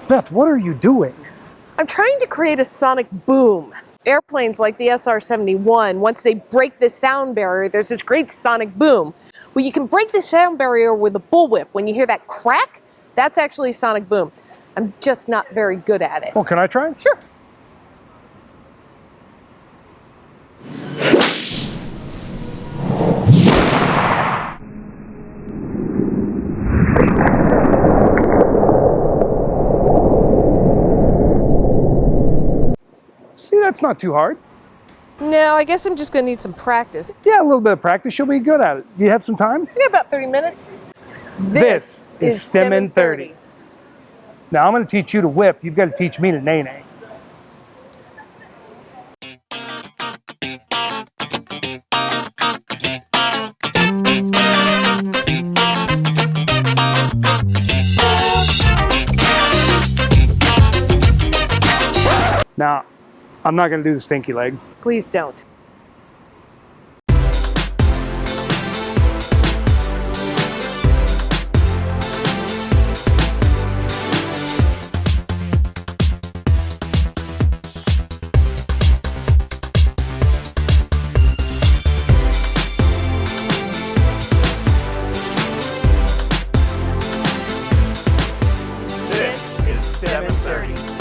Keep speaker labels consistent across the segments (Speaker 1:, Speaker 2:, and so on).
Speaker 1: Beth, what are you doing?
Speaker 2: I'm trying to create a sonic boom. Airplanes like the SR-71, once they break the sound barrier, there's this great sonic boom. Well, you can break the sound barrier with a bullwhip. When you hear that crack, that's actually a sonic boom. I'm just not very good at it.
Speaker 1: Well, can I try?
Speaker 2: Sure.
Speaker 1: See, that's not too hard.
Speaker 2: No, I guess I'm just going to need some practice.
Speaker 1: Yeah, a little bit of practice. You'll be good at it. Do you have some time?
Speaker 2: I got about 30 minutes.
Speaker 1: This is STEM in 30. Now, I'm going to teach you to whip. You've got to teach me to nay-nay. Now, I'm not going to do the stinky leg.
Speaker 2: Please don't.
Speaker 3: This is STEM in 30.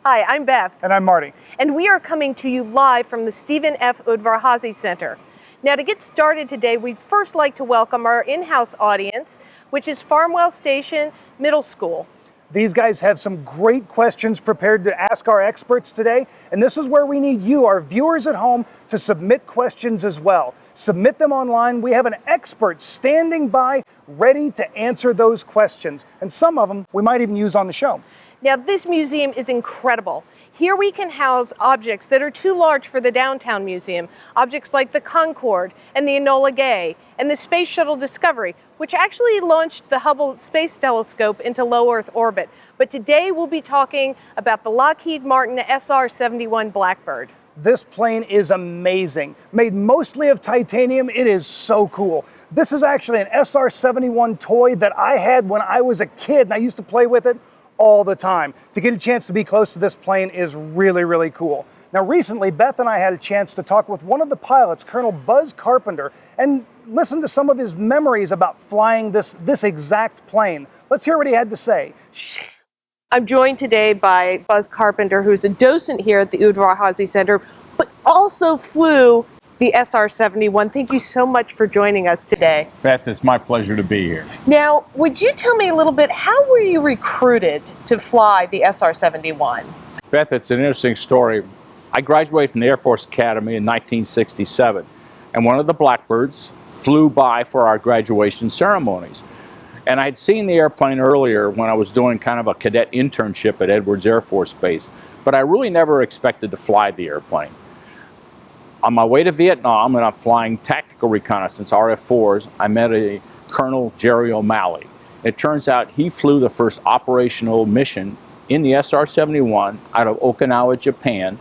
Speaker 2: Hi, I'm Beth.
Speaker 1: And I'm Marty.
Speaker 2: And we are coming to you live from the Stephen F. Udvar-Hazy Center. Now, to get started today, we'd first like to welcome our in-house audience, which is Farmwell Station Middle School.
Speaker 1: These guys have some great questions prepared to ask our experts today, and this is where we need you, our viewers at home, to submit questions as well. Submit them online. We have an expert standing by, ready to answer those questions, and some of them we might even use on the show.
Speaker 2: Now, this museum is incredible. Here we can house objects that are too large for the downtown museum, objects like the Concorde and the Enola Gay and the Space Shuttle Discovery, which actually launched the Hubble Space Telescope into low Earth orbit. But today we'll be talking about the Lockheed Martin SR-71 Blackbird.
Speaker 1: This plane is amazing. Made mostly of titanium, it is so cool. This is actually an SR-71 toy that I had when I was a kid, and I used to play with it all the time. To get a chance to be close to this plane is really, really cool. Now, recently, Beth and I had a chance to talk with one of the pilots, Colonel Buzz Carpenter, and listen to some of his memories about flying this exact plane. Let's hear what he had to say.
Speaker 2: I'm joined today by Buzz Carpenter, who's a docent here at the Udvar-Hazy Center, but also flew the SR-71. Thank you so much for joining us today.
Speaker 4: Beth, it's my pleasure to be here.
Speaker 2: Now, would you tell me a little bit, how were you recruited to fly the SR-71?
Speaker 4: Beth, it's an interesting story. I graduated from the Air Force Academy in 1967, and one of the Blackbirds flew by for our graduation ceremonies. And I'd seen the airplane earlier when I was doing kind of a cadet internship at Edwards Air Force Base, but I really never expected to fly the airplane. On my way to Vietnam, and I'm flying tactical reconnaissance, RF-4s, I met a Colonel Jerry O'Malley. It turns out he flew the first operational mission in the SR-71 out of Okinawa, Japan,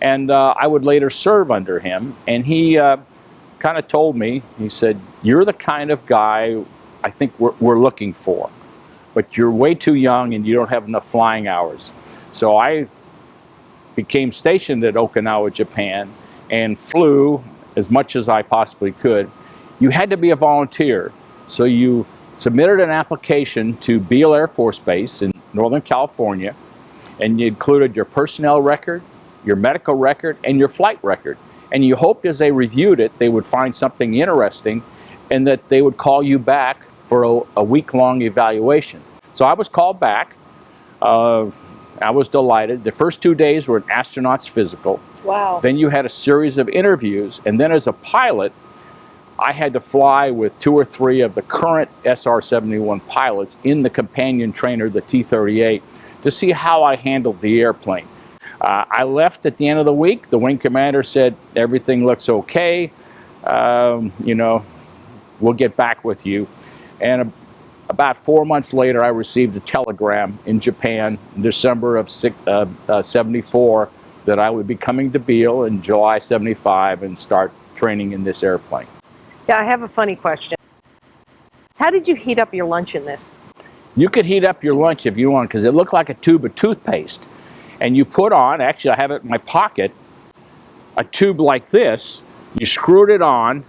Speaker 4: and I would later serve under him. And he kind of told me, he said, "You're the kind of guy I think we're looking for, but you're way too young and you don't have enough flying hours." So I became stationed at Okinawa, Japan, and flew as much as I possibly could. You had to be a volunteer, so you submitted an application to Beale Air Force Base in Northern California, and you included your personnel record, your medical record, and your flight record. And you hoped as they reviewed it, they would find something interesting and that they would call you back for a week-long evaluation. So I was called back. I was delighted. The first 2 days were an astronaut's physical.
Speaker 2: Wow.
Speaker 4: Then you had a series of interviews, and then as a pilot, I had to fly with 2 or 3 of the current SR-71 pilots in the companion trainer, the T-38, to see how I handled the airplane. I left at the end of the week. The wing commander said, everything looks okay. you know, we'll get back with you. And about 4 months later, I received a telegram in Japan in December of 74 that I would be coming to Beale in July 75 and start training in this airplane.
Speaker 2: Yeah, I have a funny question. How did you heat up your lunch in this?
Speaker 4: You could heat up your lunch if you want, because it looked like a tube of toothpaste. And you put on, actually I have it in my pocket, a tube like this. You screwed it on,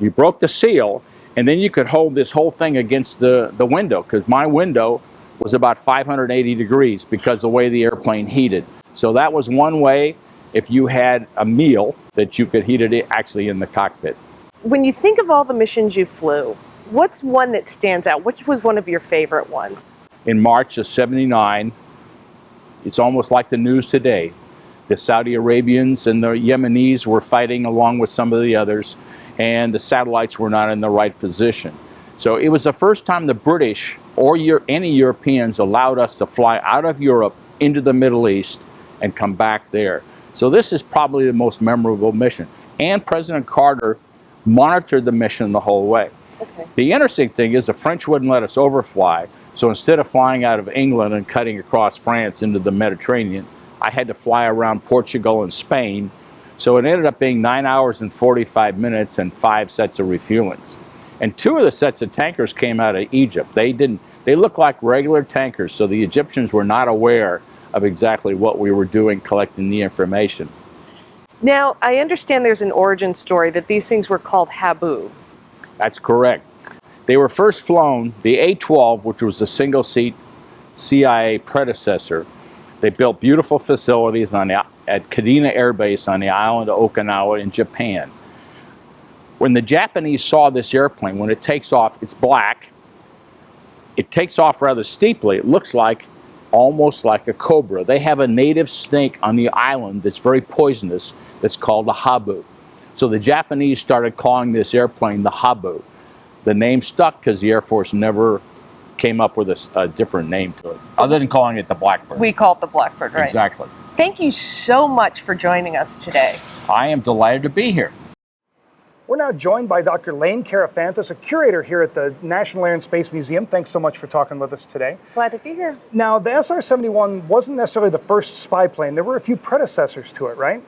Speaker 4: you broke the seal, and then you could hold this whole thing against the window, because my window was about 580 degrees because of the way the airplane heated. So that was one way, if you had a meal, that you could heat it actually in the cockpit.
Speaker 2: When you think of all the missions you flew, what's one that stands out? Which was one of your favorite ones?
Speaker 4: In March of 79, it's almost like the news today. The Saudi Arabians and the Yemenis were fighting along with some of the others, and the satellites were not in the right position. So it was the first time the British or any Europeans allowed us to fly out of Europe into the Middle East and come back there. So this is probably the most memorable mission. And President Carter monitored the mission the whole way.
Speaker 2: Okay.
Speaker 4: The interesting thing is the French wouldn't let us overfly. So instead of flying out of England and cutting across France into the Mediterranean, I had to fly around Portugal and Spain. So it ended up being 9 hours and 45 minutes and 5 sets of refuelings. And 2 of the sets of tankers came out of Egypt. They looked like regular tankers, so the Egyptians were not aware of exactly what we were doing, collecting the information.
Speaker 2: Now, I understand there's an origin story that these things were called Habu.
Speaker 4: That's correct. They were first flown, the A-12, which was a single-seat CIA predecessor. They built beautiful facilities at Kadena Air Base on the island of Okinawa in Japan. When the Japanese saw this airplane, when it takes off, it's black. It takes off rather steeply. It looks like almost like a cobra. They have a native snake on the island that's very poisonous that's called a habu. So the Japanese started calling this airplane the Habu. The name stuck because the Air Force never came up with a different name to it, other than calling it the Blackbird.
Speaker 2: We call it the Blackbird, right?
Speaker 4: Exactly.
Speaker 2: Thank you so much for joining us today.
Speaker 4: I am delighted to be here.
Speaker 1: We're now joined by Dr. Lane Karafantis, a curator here at the National Air and Space Museum. Thanks so much for talking with us today.
Speaker 2: Glad to be here.
Speaker 1: Now, the SR-71 wasn't necessarily the first spy plane. There were a few predecessors to it, right?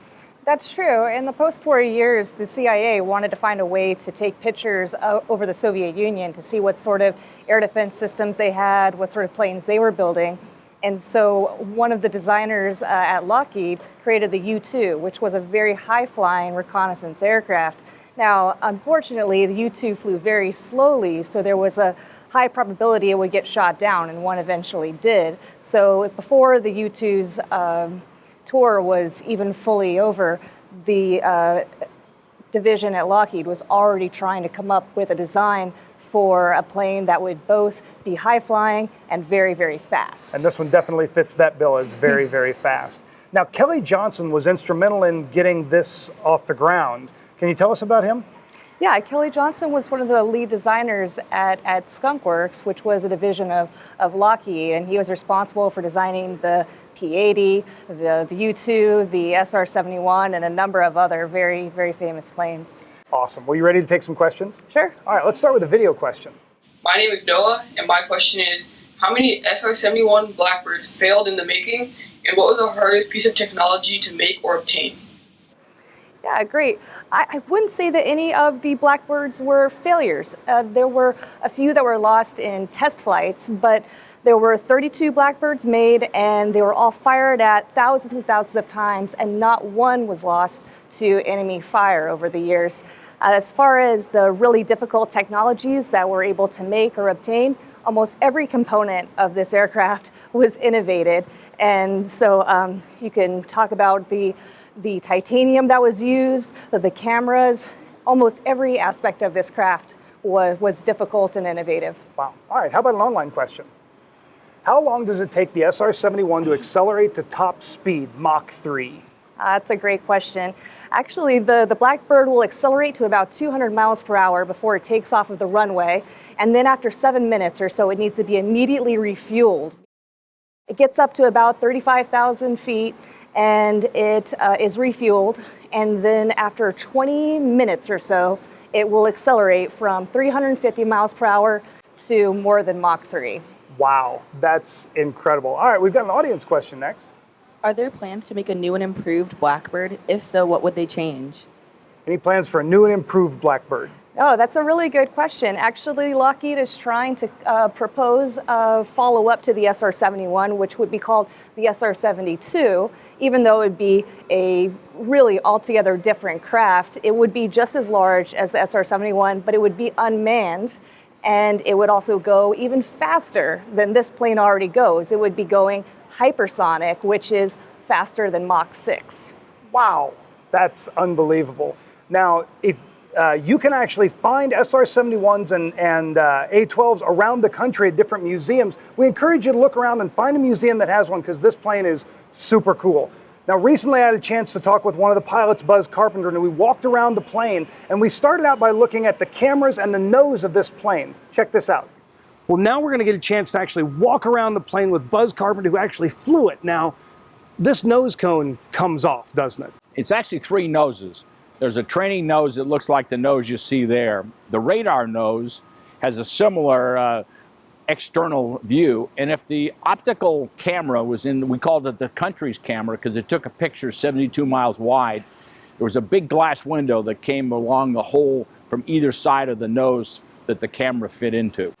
Speaker 3: That's true. In the post-war years, the CIA wanted to find a way to take pictures over the Soviet Union to see what sort of air defense systems they had, what sort of planes they were building. And so one of the designers at Lockheed created the U-2, which was a very high-flying reconnaissance aircraft. Now, unfortunately, the U-2 flew very slowly, so there was a high probability it would get shot down, and one eventually did. So before the U-2's tour was even fully over, the division at Lockheed was already trying to come up with a design for a plane that would both be high-flying and very, very fast.
Speaker 1: And this one definitely fits that bill as very, very fast. Now, Kelly Johnson was instrumental in getting this off the ground. Can you tell us about him?
Speaker 3: Yeah, Kelly Johnson was one of the lead designers at Skunk Works, which was a division of Lockheed, and he was responsible for designing the P-80, the U-2, the SR-71, and a number of other very, very famous planes.
Speaker 1: Awesome. Well, you ready to take some questions?
Speaker 3: Sure.
Speaker 1: All right, let's start with a video question.
Speaker 5: My name is Noah, and my question is, how many SR-71 Blackbirds failed in the making, and what was the hardest piece of technology to make or obtain?
Speaker 3: Yeah, great. I wouldn't say that any of the Blackbirds were failures. There were a few that were lost in test flights, but there were 32 Blackbirds made, and they were all fired at thousands and thousands of times, and not one was lost to enemy fire over the years. As far as the really difficult technologies that we're able to make or obtain, almost every component of this aircraft was innovated. And so you can talk about the titanium that was used, the cameras, almost every aspect of this craft was difficult and innovative.
Speaker 1: Wow. All right, how about an online question? How long does it take the SR-71 to accelerate to top speed, Mach 3?
Speaker 3: That's a great question. Actually, the Blackbird will accelerate to about 200 miles per hour before it takes off of the runway, and then after 7 minutes or so, it needs to be immediately refueled. It gets up to about 35,000 feet and it is refueled. And then after 20 minutes or so, it will accelerate from 350 miles per hour to more than Mach 3.
Speaker 1: Wow, that's incredible. All right, we've got an audience question next.
Speaker 6: Are there plans to make a new and improved Blackbird? If so, what would they change?
Speaker 1: Any plans for a new and improved Blackbird?
Speaker 3: Oh, that's a really good question. Actually, Lockheed is trying to propose a follow-up to the SR-71, which would be called the SR-72. Even though it would be a really altogether different craft, it would be just as large as the SR-71, but it would be unmanned, and it would also go even faster than this plane already goes. It would be going hypersonic, which is faster than Mach 6.
Speaker 1: Wow, that's unbelievable. Now, if you can actually find SR-71s and A-12s around the country at different museums, we encourage you to look around and find a museum that has one, because this plane is super cool. Now, recently I had a chance to talk with one of the pilots, Buzz Carpenter, and we walked around the plane, and we started out by looking at the cameras and the nose of this plane. Check this out. Well, now we're going to get a chance to actually walk around the plane with Buzz Carpenter, who actually flew it. Now, this nose cone comes off, doesn't it?
Speaker 4: It's actually three noses. There's a training nose that looks like the nose you see there. The radar nose has a similar external view, and if the optical camera was in, we called it the country's camera because it took a picture 72 miles wide, there was a big glass window that came along the hole from either side of the nose that the camera fit into.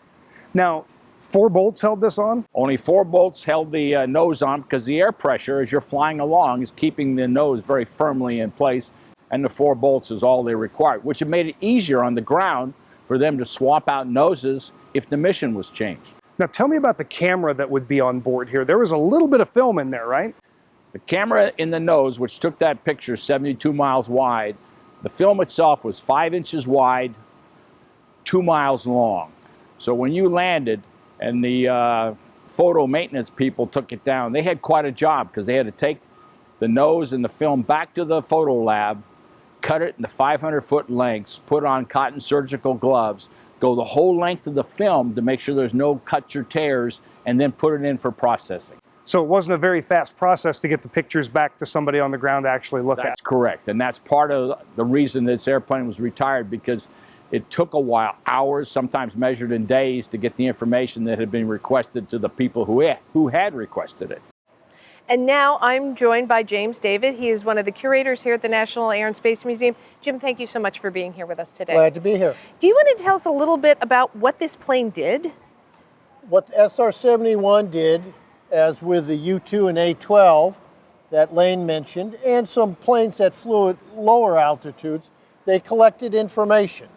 Speaker 1: Now, 4 bolts held this on?
Speaker 4: Only 4 bolts held the nose on because the air pressure as you're flying along is keeping the nose very firmly in place, and the 4 bolts is all they required, which made it easier on the ground for them to swap out noses if the mission was changed.
Speaker 1: Now tell me about the camera that would be on board here. There was a little bit of film in there, right?
Speaker 4: The camera in the nose, which took that picture 72 miles wide, the film itself was 5 inches wide, 2 miles long. So when you landed and the photo maintenance people took it down, they had quite a job because they had to take the nose and the film back to the photo lab, cut it into 500-foot lengths, put on cotton surgical gloves, go the whole length of the film to make sure there's no cuts or tears, and then put it in for processing.
Speaker 1: So it wasn't a very fast process to get the pictures back to somebody on the ground to actually look at.
Speaker 4: That's correct, and that's part of the reason this airplane was retired, because it took a while, hours, sometimes measured in days, to get the information that had been requested to the people who had requested it.
Speaker 2: And now I'm joined by James David. He is one of the curators here at the National Air and Space Museum. Jim, thank you so much for being here with us today.
Speaker 7: Glad to be here.
Speaker 2: Do you want to tell us a little bit about what this plane did?
Speaker 7: What the SR-71 did, as with the U-2 and A-12 that Lane mentioned, and some planes that flew at lower altitudes, they collected information.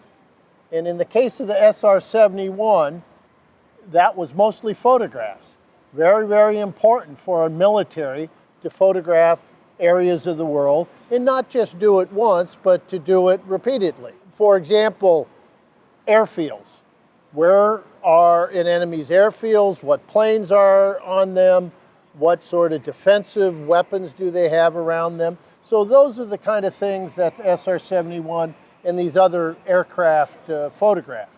Speaker 7: And in the case of the SR-71, that was mostly photographs. Very, very important for our military to photograph areas of the world, and not just do it once, but to do it repeatedly. For example, airfields. Where are in enemy's airfields? What planes are on them? What sort of defensive weapons do they have around them? So those are the kind of things that the SR-71 and these other aircraft photographed.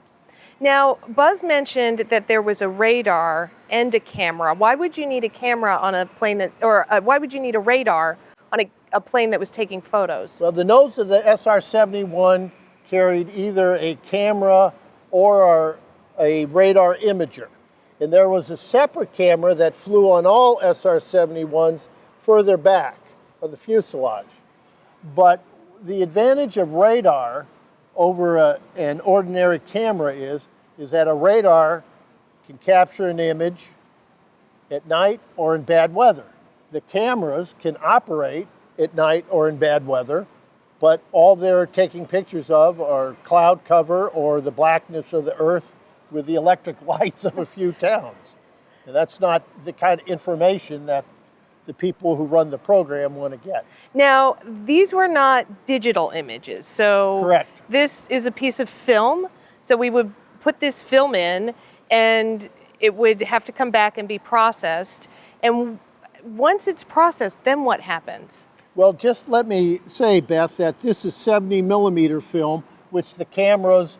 Speaker 2: Now, Buzz mentioned that there was a radar and a camera. Why would you need a camera on a plane that, or why would you need a radar on a plane that was taking photos?
Speaker 7: Well, the nose of the SR-71 carried either a camera or a radar imager. And there was a separate camera that flew on all SR-71s further back on the fuselage. But the advantage of radar over an ordinary camera is that a radar can capture an image at night or in bad weather. The cameras can operate at night or in bad weather, but all they're taking pictures of are cloud cover or the blackness of the earth with the electric lights of a few towns. And that's not the kind of information that the people who run the program want to get.
Speaker 2: Now, these were not digital images, so
Speaker 7: Correct.
Speaker 2: This is a piece of film, so we would put this film in and it would have to come back and be processed. And once it's processed, then what happens?
Speaker 7: Well, just let me say, Beth, that this is 70 millimeter film, which the cameras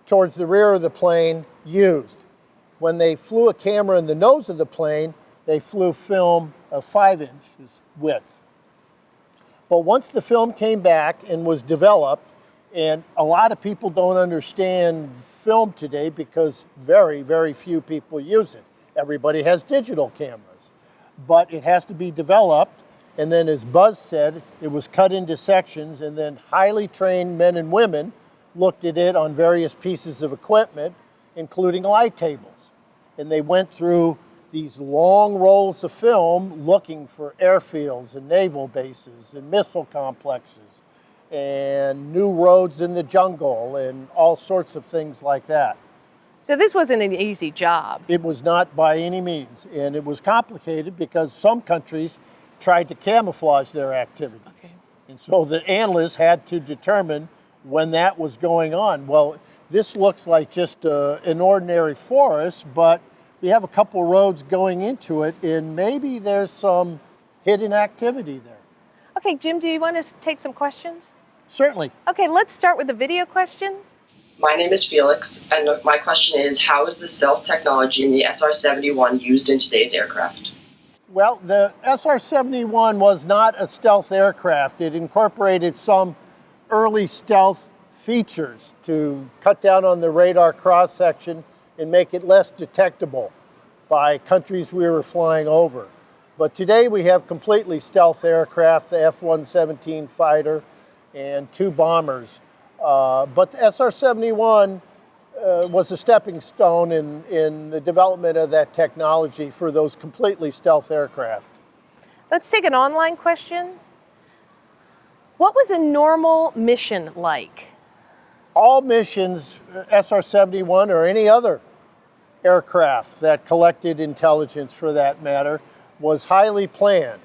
Speaker 7: towards the rear of the plane used. When they flew a camera in the nose of the plane, they flew film of 5 inches width. But once the film came back and was developed, and a lot of people don't understand film today because very, very few people use it. Everybody has digital cameras. But it has to be developed, and then as Buzz said, it was cut into sections, and then highly trained men and women looked at it on various pieces of equipment, including light tables. And they went through these long rolls of film looking for airfields and naval bases and missile complexes and new roads in the jungle and all sorts of things like that.
Speaker 2: So this wasn't an easy job.
Speaker 7: It was not by any means, and it was complicated because some countries tried to camouflage their activities. Okay. And so the analysts had to determine when that was going on. Well, this looks like just an ordinary forest, but we have a couple roads going into it, and maybe there's some hidden activity there.
Speaker 2: Okay, Jim, do you want to take some questions?
Speaker 7: Certainly.
Speaker 2: Okay, let's start with the video question.
Speaker 8: My name is Felix, and my question is, how is the stealth technology in the SR-71 used in today's aircraft?
Speaker 7: Well, the SR-71 was not a stealth aircraft. It incorporated some early stealth features to cut down on the radar cross-section and make it less detectable by countries we were flying over. But today we have completely stealth aircraft, the F-117 fighter and 2 bombers. But the SR-71 was a stepping stone in the development of that technology for those completely stealth aircraft.
Speaker 2: Let's take an online question. What was a normal mission like?
Speaker 7: All missions, SR-71 or any other aircraft that collected intelligence for that matter, was highly planned.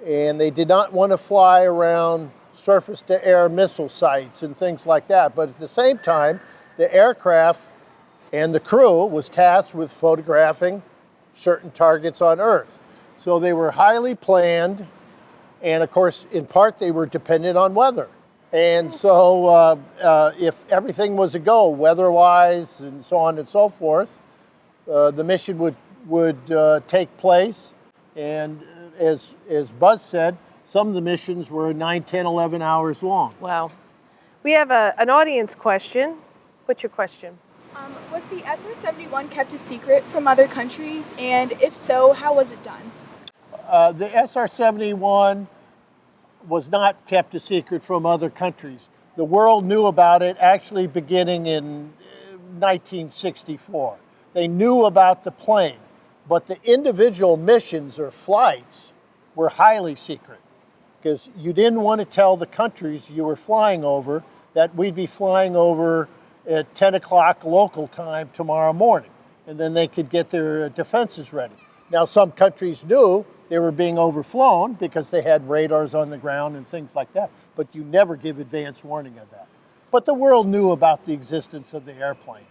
Speaker 7: And they did not want to fly around surface-to-air missile sites and things like that. But at the same time, the aircraft and the crew was tasked with photographing certain targets on Earth. So they were highly planned, and of course, in part, they were dependent on weather. And so if everything was a go, weather-wise and so on and so forth, the mission would take place. And as Buzz said, some of the missions were 9, 10, 11 hours long.
Speaker 2: Wow. We have an audience question. What's your question?
Speaker 9: Was the SR-71 kept a secret from other countries? And if so, how was it done?
Speaker 7: The SR-71 was not kept a secret from other countries. The world knew about it actually beginning in 1964. They knew about the plane, but the individual missions or flights were highly secret because you didn't want to tell the countries you were flying over that we'd be flying over at 10 o'clock local time tomorrow morning, and then they could get their defenses ready. Now, some countries knew they were being overflown because they had radars on the ground and things like that, but you never give advance warning of that. But the world knew about the existence of the airplane.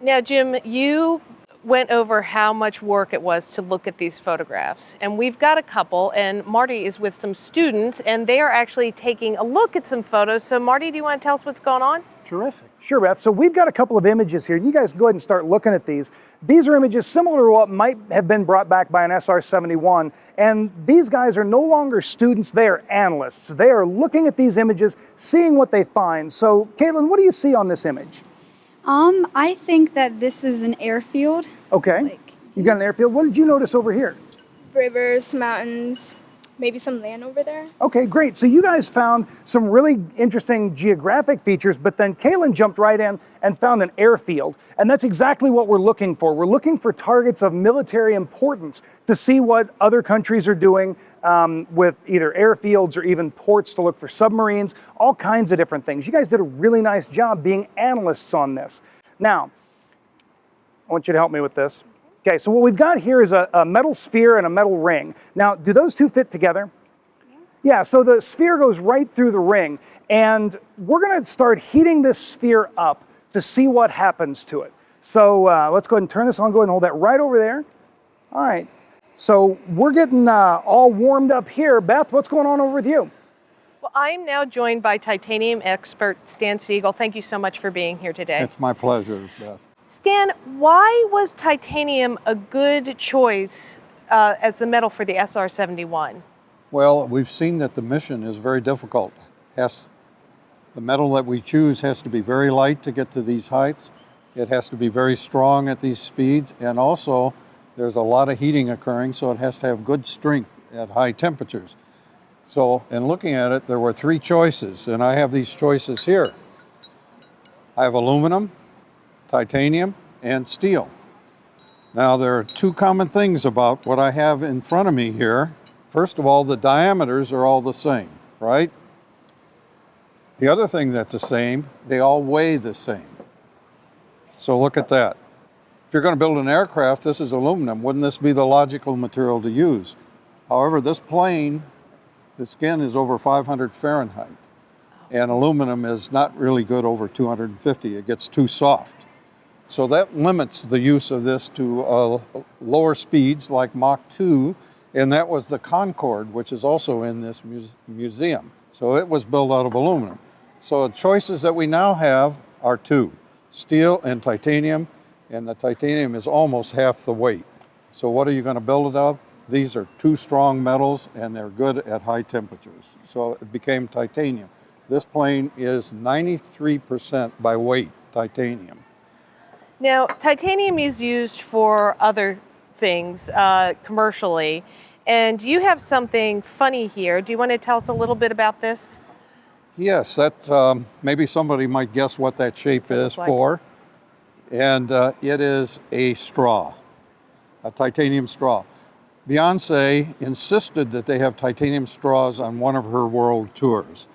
Speaker 2: Now, Jim, you went over how much work it was to look at these photographs, and we've got a couple, and Marty is with some students, and they are actually taking a look at some photos. So Marty, do you want to tell us what's going on?
Speaker 7: Terrific.
Speaker 1: Sure, Beth. So we've got a couple of images here. You guys go ahead and start looking at these. These are images similar to what might have been brought back by an SR-71. And these guys are no longer students, they are analysts. They are looking at these images, seeing what they find. So, Caitlin, what do you see on this image?
Speaker 10: I think that this is an airfield.
Speaker 1: Okay. You got an airfield. What did you notice over here?
Speaker 9: Rivers, mountains, maybe some land over there.
Speaker 1: Okay, great. So you guys found some really interesting geographic features, but then Kaylin jumped right in and found an airfield. And that's exactly what we're looking for. We're looking for targets of military importance to see what other countries are doing with either airfields or even ports to look for submarines, all kinds of different things. You guys did a really nice job being analysts on this. Now, I want you to help me with this. Okay, so what we've got here is a metal sphere and a metal ring. Now, do those two fit together? Yeah, so the sphere goes right through the ring, and we're gonna start heating this sphere up to see what happens to it. So let's go ahead and turn this on, go ahead and hold that right over there. All right, so we're getting all warmed up here. Beth, what's going on over with you?
Speaker 2: Well, I'm now joined by titanium expert Stan Siegel. Thank you so much for being here today.
Speaker 11: It's my pleasure, Beth.
Speaker 2: Stan, why was titanium a good choice as the metal for the SR-71?
Speaker 11: Well, we've seen that the mission is very difficult. The metal that we choose has to be very light to get to these heights. It has to be very strong at these speeds, and also there's a lot of heating occurring, so it has to have good strength at high temperatures. So in looking at it, there were 3 choices, and I have these choices here. I have aluminum, titanium, and steel. Now there are 2 common things about what I have in front of me here. First of all, the diameters are all the same, right? The other thing that's the same, they all weigh the same. So look at that. If you're going to build an aircraft, this is aluminum. Wouldn't this be the logical material to use? However, this plane, the skin is over 500 Fahrenheit. And aluminum is not really good over 250. It gets too soft. So that limits the use of this to lower speeds like Mach 2. And that was the Concorde, which is also in this museum. So it was built out of aluminum. So the choices that we now have are 2, steel and titanium, and the titanium is almost half the weight. So what are you going to build it of? These are 2 strong metals, and they're good at high temperatures. So it became titanium. This plane is 93% by weight titanium.
Speaker 2: Now, titanium is used for other things commercially, and you have something funny here. Do you want to tell us a little bit about this?
Speaker 11: Yes, that maybe somebody might guess what that shape is for. And it is a straw, a titanium straw. Beyonce insisted that they have titanium straws on one of her world tours.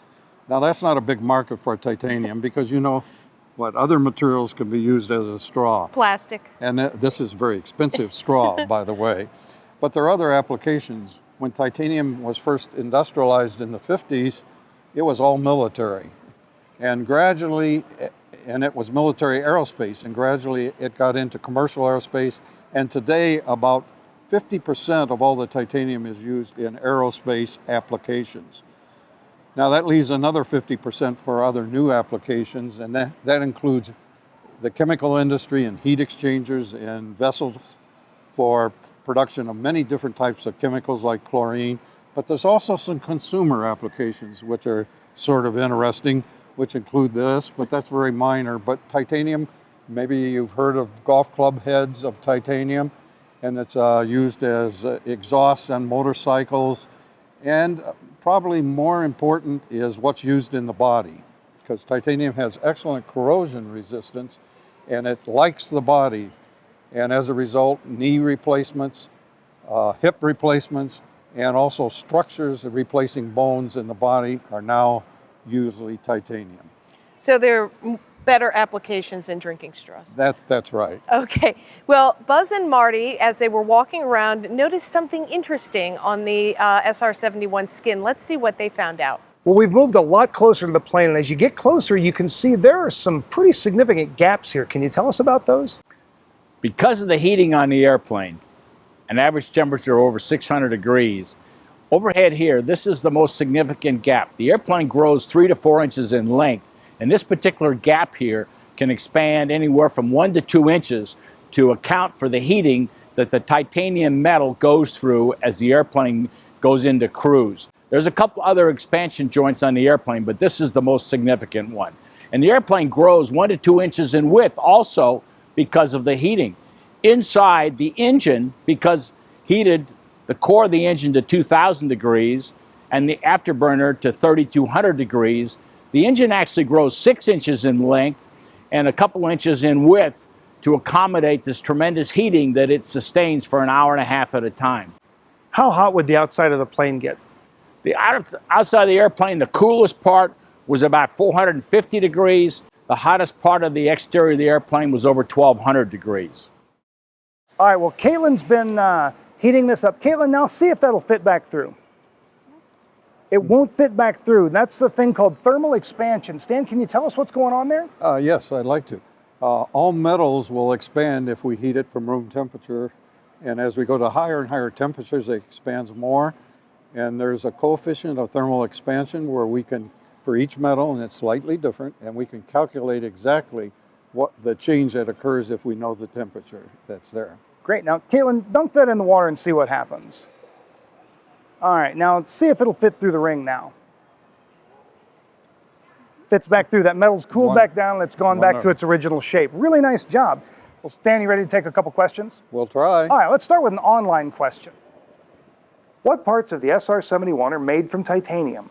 Speaker 11: Now that's not a big market for titanium because you know what other materials can be used as a straw.
Speaker 2: Plastic.
Speaker 11: And this is very expensive straw, by the way. But there are other applications. When titanium was first industrialized in the 50s, it was all military. And gradually, and it was military aerospace, and gradually it got into commercial aerospace. And today, about 50% of all the titanium is used in aerospace applications. Now that leaves another 50% for other new applications, and that includes the chemical industry and heat exchangers and vessels for production of many different types of chemicals like chlorine. But there's also some consumer applications which are sort of interesting, which include this, but that's very minor. But titanium, maybe you've heard of golf club heads of titanium, and it's used as exhaust on motorcycles. And probably more important is what's used in the body, because titanium has excellent corrosion resistance, and it likes the body. And as a result, knee replacements, hip replacements, and also structures replacing bones in the body are now usually titanium.
Speaker 2: So there are better applications than drinking straws.
Speaker 11: That's right.
Speaker 2: Okay. Well, Buzz and Marty, as they were walking around, noticed something interesting on the SR-71 skin. Let's see what they found out.
Speaker 1: Well, we've moved a lot closer to the plane, and as you get closer, you can see there are some pretty significant gaps here. Can you tell us about those?
Speaker 4: Because of the heating on the airplane, an average temperature over 600 degrees, overhead here, this is the most significant gap. The airplane grows 3 to 4 inches in length, and this particular gap here can expand anywhere from 1 to 2 inches to account for the heating that the titanium metal goes through as the airplane goes into cruise. There's a couple other expansion joints on the airplane, but this is the most significant one. And the airplane grows 1 to 2 inches in width also because of the heating. Inside the engine, because heated the core of the engine to 2,000 degrees and the afterburner to 3,200 degrees, the engine actually grows 6 inches in length and a couple inches in width to accommodate this tremendous heating that it sustains for an hour and a half at a time.
Speaker 1: How hot would the outside of the plane get?
Speaker 4: The outside of the airplane, the coolest part was about 450 degrees. The hottest part of the exterior of the airplane was over 1,200 degrees.
Speaker 1: All right, well, Caitlin's been heating this up. Caitlin, now see if that'll fit back through. It won't fit back through. That's the thing called thermal expansion. Stan, can you tell us what's going on there?
Speaker 11: Yes, I'd like to. All metals will expand if we heat it from room temperature. And as we go to higher and higher temperatures, it expands more. And there's a coefficient of thermal expansion where we can, for each metal, and it's slightly different, and we can calculate exactly what the change that occurs if we know the temperature that's there.
Speaker 1: Great. Now, Caitlin, dunk that in the water and see what happens. All right, now let's see if it'll fit through the ring now. Fits back through. That metal's cooled back down and it's gone back to its original shape. Really nice job. Well, Stan, you ready to take a couple questions?
Speaker 11: We'll try.
Speaker 1: All right, let's start with an online question. What parts of the SR-71 are made from titanium?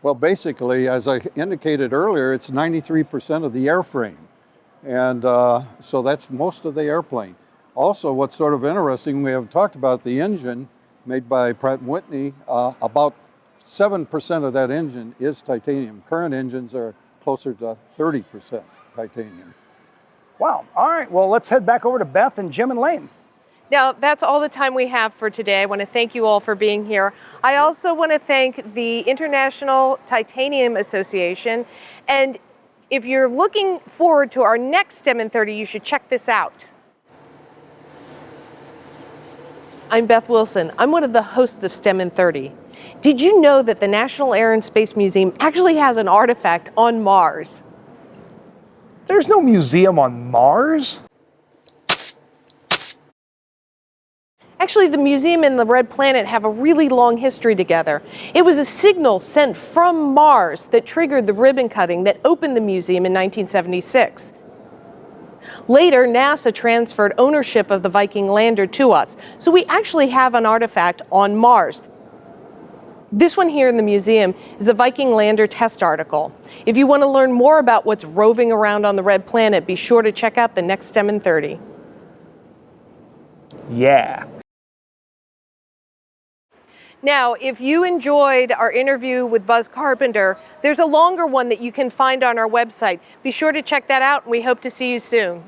Speaker 11: Well, basically, as I indicated earlier, it's 93% of the airframe. And so that's most of the airplane. Also, what's sort of interesting, we have talked about the engine made by Pratt & Whitney. About 7% of that engine is titanium. Current engines are closer to 30% titanium.
Speaker 1: Wow. All right, well, let's head back over to Beth and Jim and Lane.
Speaker 2: Now, that's all the time we have for today. I want to thank you all for being here. I also want to thank the International Titanium Association. And if you're looking forward to our next STEM in 30, you should check this out. I'm Beth Wilson. I'm one of the hosts of STEM in 30. Did you know that the National Air and Space Museum actually has an artifact on Mars?
Speaker 1: There's no museum on Mars?
Speaker 2: Actually, the museum and the Red Planet have a really long history together. It was a signal sent from Mars that triggered the ribbon cutting that opened the museum in 1976. Later, NASA transferred ownership of the Viking lander to us, so we actually have an artifact on Mars. This one here in the museum is a Viking lander test article. If you want to learn more about what's roving around on the Red Planet, be sure to check out the next STEM in 30.
Speaker 1: Yeah.
Speaker 2: Now, if you enjoyed our interview with Buzz Carpenter, there's a longer one that you can find on our website. Be sure to check that out, and we hope to see you soon.